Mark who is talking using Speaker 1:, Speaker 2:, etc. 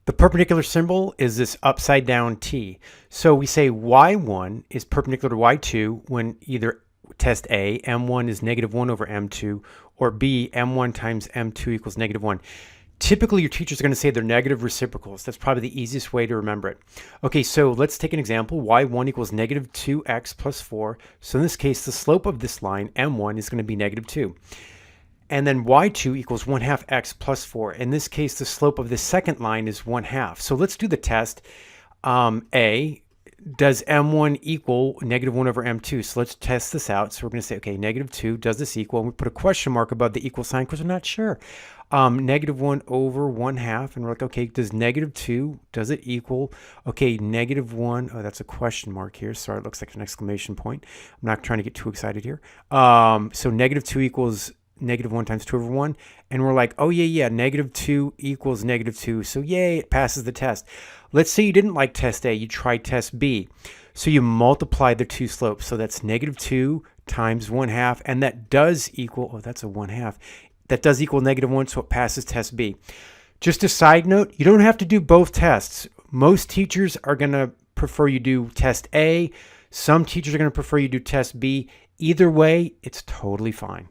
Speaker 1: The perpendicular symbol is this upside down T. So we say y1 is perpendicular to y2 when either test A, m1 is -1 over m2, or B, m1 times m2 equals -1. Typically, your teachers are going to say they're negative reciprocals. That's probably the easiest way to remember it. Okay, so let's take an example. Y1 equals -2x plus 4. So in this case, the slope of this line, m1, is going to be -2. And then y2 equals 1/2 x plus 4. In this case, the slope of the second line is 1/2. So let's do the test. A, does m1 equal -1 over m2? So let's test this out. So we're going to say, okay, -2, does this equal? And we put a question mark above the equal sign because we're not sure. -1 over 1/2. And we're like, okay, does -2, does it equal? Okay, -1. Oh, that's a question mark here. Sorry, it looks like an exclamation point. I'm not trying to get too excited here. So -2 equals -1 times 2 over 1. And we're like, oh, yeah, -2 equals -2. So yay, it passes the test. Let's say you didn't like test A, you tried test B. So you multiply the two slopes. So that's -2 times 1/2. And that does equal, oh, that's a 1/2. That does equal -1, so it passes test B. Just a side note, you don't have to do both tests. Most teachers are going to prefer you do test A. Some teachers are going to prefer you do test B. Either way, it's totally fine.